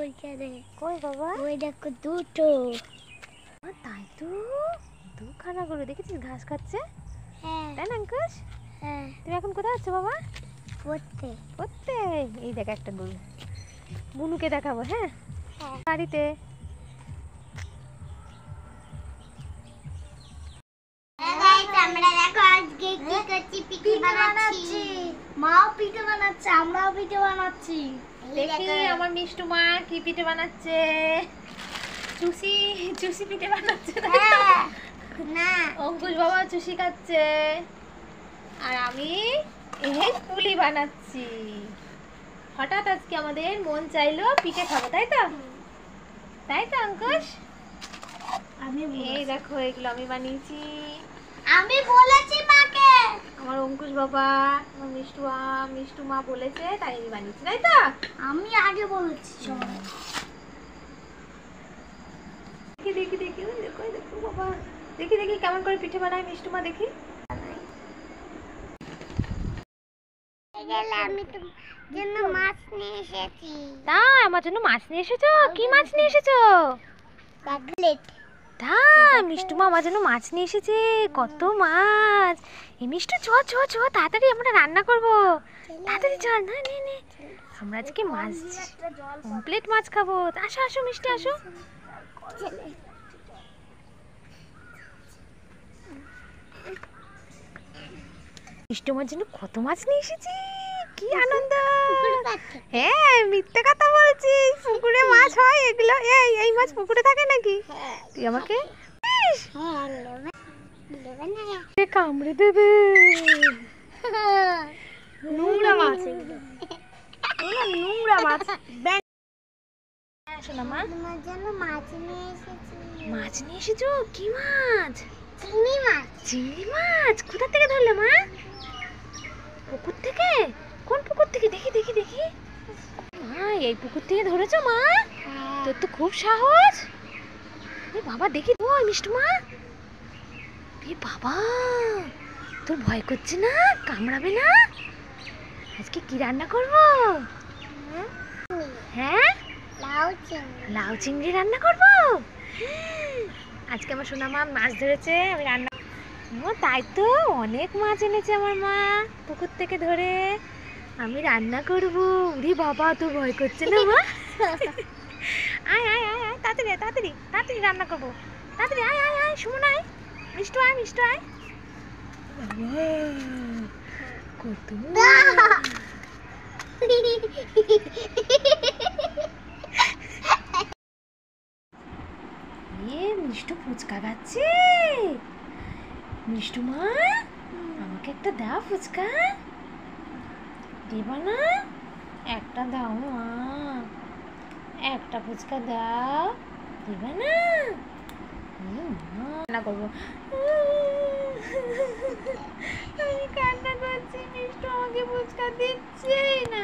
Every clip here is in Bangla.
ওইখানে কই বাবা? ওই দেখো দুটো। তাই তো, দুখানা গরু দেখেছিস ঘাস খাচ্ছে। হ্যাঁ তাই না অঙ্কুশ? হ্যাঁ তুমি এখন কোথায় আছো বাবা? পড়তে। পড়তে? এই দেখ একটা গরু, বুনুকে দেখাবো। হ্যাঁ হ্যাঁ বাড়িতে। আমরা দেখো আজকে কি করছি, পিঠে বানাচ্ছি। মাও পিঠে বানাচ্ছে, আমরাও পিঠে বানাচ্ছি। দেখি আমার মিষ্টু মা কি পিঠে বানাচ্ছে। চুষি চুষি পিঠে বানাচ্ছে। না অঙ্কুশ বাবা চুষি খাচ্ছে, আর আমি এই পুলি বানাচ্ছি। হঠাৎ আজকে আমাদের মন চাইলো পিঠে খাবো, তাই তো? তাই তো অঙ্কুশ? আমি এই দেখো এগুলো আমি বানিয়েছি। আমি বলেছি মাকে। আমার অঙ্কুশ বাবা, আমার মিষ্টু মা বলেছে তাই আমি বানিয়েছি, তাই তো? আমি আগে বলেছি সবাই। দেখি দেখি দেখি, ওই দেখো ওই দেখো বাবা, দেখি দেখি কেমন করে পিঠে বানায় মিষ্টু মা, দেখি। আমি তোমার জন্য মাছ নিয়ে এসেছি। তাই আমার জন্য মাছ নিয়ে এসেছো? কি মাছ নিয়ে এসেছো? পাগলেট। তাই মিষ্টু মা আমার জন্য মাছ নিয়ে এসেছে, কত মাছ। এই মিষ্টু চ চ চ, তাড়াতাড়ি আমরা রান্না করবো, তাড়াতাড়ি চল। না নে নে, আমরা আজকে মাছ কমপ্লিট মাছ খাবো। আসো আসো মিষ্টি আসো। মিষ্টু আমার জন্য কত মাছ নিয়ে এসেছি, কি আনন্দ। হ্যাঁ মিথ্যে কথা বলছিস, পুকুরে মাছ হয় এগুলো? এই মাছ পুকুরে থাকে নাকি? তুই আমাকে কামড়ে দেবে। নোংরা মাছ, নোংরা মাছ। শোনা মা, তোমার জন্য মাছ নিয়ে এসেছি। মাছ নিয়ে এসেছো? কি মাছ? চিংড়ি মাছ। চিংড়ি মাছ? কোথা থেকে ধরলে মা? পুকুর থেকে? কোন পুকুর থেকে? দেখি দেখি দেখি। মা এই পুকুর থেকে ধরেছো মা? তোর তো খুব সাহস। এ বাবা দেখি, ওই মিষ্টু মা, এ বাবা তোর ভয় করছে না? কামড়াবে না? আজকে কি রান্না করবো? হ্যাঁ লাউ চিংড়ি রান্না করবো। আজকে আমার সোনা মা মাছ ধরেছে, আমি রান্না। ও তাই তো, অনেক মাছ এনেছে আমার মা পুকুর থেকে ধরে, আমি রান্না করবো। উরে বাবা তোর ভয় করছে না মা? আয় আয় আয় আয়, তাড়াতাড়ি তাড়াতাড়ি তাড়াতাড়ি রান্না করবো, তাড়াতাড়ি আয় আয় আয়। সুমন আয়, মিষ্টু আয়, মিষ্টু আয়। কত মিষ্টু ফুচকা খাচ্ছে। মিষ্টু মা আমাকে একটা দাও ফুচকা, দিবা না? একটা দাও মা, একটা ফুচকা দাও, দিবা না? রান্না করবো। আমি কান্না করছি, মিষ্টু আমাকে ফুচকা দিচ্ছেই না।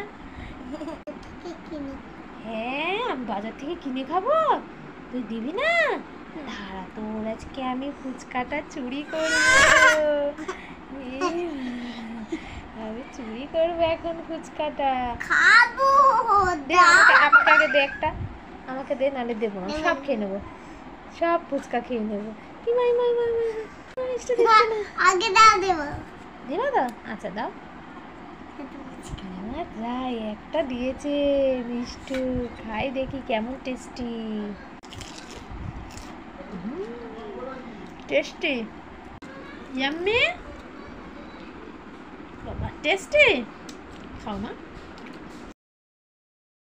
হ্যাঁ আমি বাজার থেকে কিনে খাবো, তুই দিবি না? দাঁড়া তোর আজকে আমি ফুচকাটা চুরি করবো। আমি চুরি করবো এখন ফুচকাটা। খাবো। দে আমাকে আগে দে একটা, আমাকে দে, নাহলে দেবো না, সব খেয়ে নেবো, সব ফুচকা খেয়ে নেবো। কি মাই মাই মাই মাই, মিষ্টি দিচ্ছে না। আগে দাও, দেবো। দিবা তো? আচ্ছা দাও। যাই একটা দিয়েছে মিষ্টু, খাই দেখি কেমন টেস্টি। টেস্টি, ইয়াম্মি বাবা, টেস্টি। খাও মা।